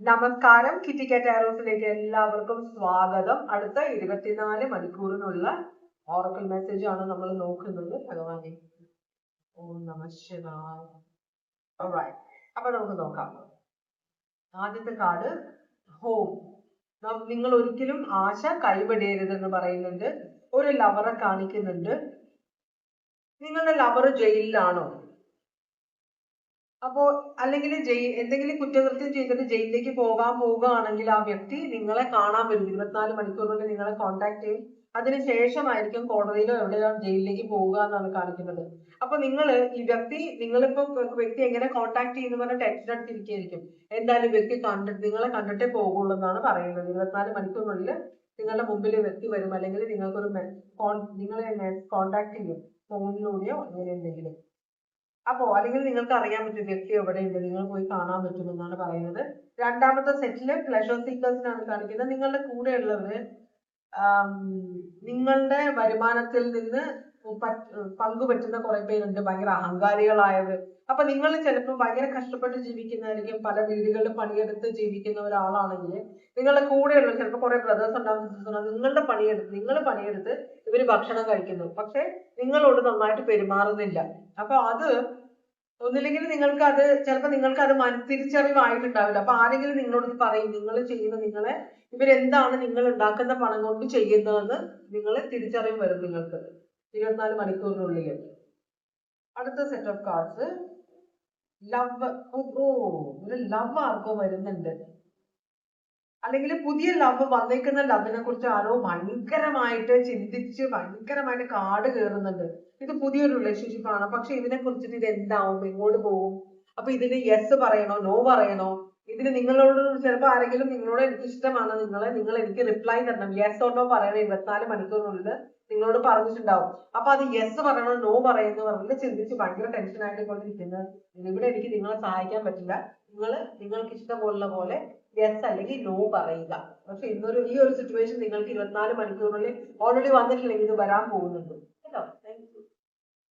നമസ്കാരം, കിറ്റി കാറ്റ് ആരോസിലേക്ക് എല്ലാവർക്കും സ്വാഗതം. അടുത്ത 24 മണിക്കൂറിനുള്ള ഓറക്കിൾ മെസ്സേജ് ആണ് നമ്മൾ നോക്കുന്നത്. ഭഗവാനെ ഓം നമ ശിവായ. ഓൾറൈറ്റ്, അപ്പൊ നമുക്ക് നോക്കാം. ആദ്യത്തെ കാർഡ് ഹോം. നിങ്ങൾ ഒരിക്കലും ആശ കൈവിടരുതെന്ന് പറയുന്നുണ്ട്. ഒരു ലവറെ കാണിക്കുന്നുണ്ട്. നിങ്ങളുടെ ലവർ ജയിലിലാണോ? അപ്പോ അല്ലെങ്കിൽ എന്തെങ്കിലും കുറ്റകൃത്യം ചെയ്തിട്ട് ജയിലിലേക്ക് പോവുകയാണെങ്കിൽ ആ വ്യക്തി നിങ്ങളെ കാണാൻ വരും. 24 മണിക്കൂറിനുള്ളിൽ നിങ്ങളെ കോൺടാക്ട് ചെയ്യും. അതിനുശേഷമായിരിക്കും കോടതിയിലോ എവിടെയോ ജയിലിലേക്ക് പോവുക എന്നാണ് കാണിക്കുന്നത്. അപ്പൊ ഈ നിങ്ങളിപ്പോ വ്യക്തി എങ്ങനെ കോൺടാക്ട് ചെയ്യുന്ന പറഞ്ഞ ടെൻഷൻ അടിച്ചിരിക്കുകയായിരിക്കും. എന്തായാലും വ്യക്തി നിങ്ങളെ കണ്ടിട്ടേ പോകുള്ളൂ എന്നാണ് പറയുന്നത്. 24 മണിക്കൂറിനുള്ളിൽ നിങ്ങളുടെ മുമ്പിൽ വ്യക്തി വരും, അല്ലെങ്കിൽ നിങ്ങൾക്കൊരു നിങ്ങളെ കോൺടാക്ട് ചെയ്യും, ഫോണിലൂടെയോ അങ്ങനെ എന്തെങ്കിലും. അപ്പോ അല്ലെങ്കിൽ നിങ്ങൾക്ക് അറിയാൻ പറ്റും വ്യക്തി എവിടെയുണ്ട്, നിങ്ങൾ പോയി കാണാൻ പറ്റുമെന്നാണ് പറയുന്നത്. രണ്ടാമത്തെ സെറ്റില് പ്ലഷർ സീക്കേഴ്സിനാണ് കാണിക്കുന്നത്. നിങ്ങളുടെ കൂടെയുള്ളവര് നിങ്ങളുടെ വരുമാനത്തിൽ നിന്ന് പങ്കുപറ്റുന്ന കുറെ പേരുണ്ട്, ഭയങ്കര അഹങ്കാരികളായവർ. അപ്പൊ നിങ്ങൾ ചിലപ്പോൾ ഭയങ്കര കഷ്ടപ്പെട്ട് ജീവിക്കുന്നതായിരിക്കും. പല വീടുകളിൽ പണിയെടുത്ത് ജീവിക്കുന്ന ഒരാളാണെങ്കിൽ നിങ്ങളുടെ കൂടെയുള്ള ചിലപ്പോൾ കുറെ ബ്രദേഴ്സ് ഉണ്ടാവും, സിസ്റ്റേഴ്സ് ഉണ്ടാവും. നിങ്ങൾ പണിയെടുത്ത് ഇവര് ഭക്ഷണം കഴിക്കുന്നു, പക്ഷെ നിങ്ങളോട് നന്നായിട്ട് പെരുമാറുന്നില്ല. അപ്പൊ അത് ഒന്നില്ലെങ്കിൽ ചിലപ്പോൾ നിങ്ങൾക്ക് അത് തിരിച്ചറിവായിട്ടുണ്ടാവില്ല. അപ്പൊ ആരെങ്കിലും നിങ്ങളോട് പറയും, ഇവരെന്താണ് നിങ്ങൾ ഉണ്ടാക്കുന്ന പണം കൊണ്ട് ചെയ്യുന്നതെന്ന് നിങ്ങൾ തിരിച്ചറിവ് വരും നിങ്ങൾക്ക് 24 മണിക്കൂറിനുള്ളിൽ. അടുത്ത സെറ്റ് ഓഫ് കാർഡ്സ് ലവ്. ഒരു ലവ് ആർക്കോ വരുന്നുണ്ട്, അല്ലെങ്കിൽ പുതിയ ലവ് വന്നേക്കുന്ന ലവിനെ കുറിച്ച് ആരോ ഭയങ്കരമായിട്ട് ചിന്തിച്ച് ഭയങ്കരമായിട്ട് കാട് കയറുന്നുണ്ട്. ഇത് പുതിയൊരു റിലേഷൻഷിപ്പ് ആണ്, പക്ഷെ ഇതിനെ കുറിച്ചിട്ട് ഇത് എന്താവും, എങ്ങോട്ട് പോകും, അപ്പൊ ഇതിന് യെസ് പറയണോ നോ പറയണോ? ഇതിന് നിങ്ങളോട് ചിലപ്പോൾ ആരെങ്കിലും നിങ്ങളോട് എനിക്ക് ഇഷ്ടമാണ്, നിങ്ങൾ എനിക്ക് റിപ്ലൈ തരണം, യെസ് ഓർ നോ പറയണം 24 മണിക്കൂറിനുള്ളിൽ നിങ്ങളോട് പറഞ്ഞിട്ടുണ്ടാവും. അപ്പൊ അത് യെസ് പറയണോ നോ പറയുന്നു പറഞ്ഞിട്ട് ചിന്തിച്ച് ഭയങ്കര ടെൻഷൻ ആയിട്ട് കൊണ്ടിരിക്കുന്നത്. ഇവിടെ എനിക്ക് നിങ്ങളെ സഹായിക്കാൻ പറ്റില്ല, നിങ്ങൾക്ക് ഇഷ്ടമുള്ള പോലെ യെസ് അല്ലെങ്കിൽ നോ പറയുക. പക്ഷെ ഈ ഒരു സിറ്റുവേഷൻ നിങ്ങൾക്ക് 24 മണിക്കൂറിനുള്ളിൽ ഓൾറെഡി വന്നിട്ടില്ലെങ്കിൽ ഇത് വരാൻ പോകുന്നുണ്ട്.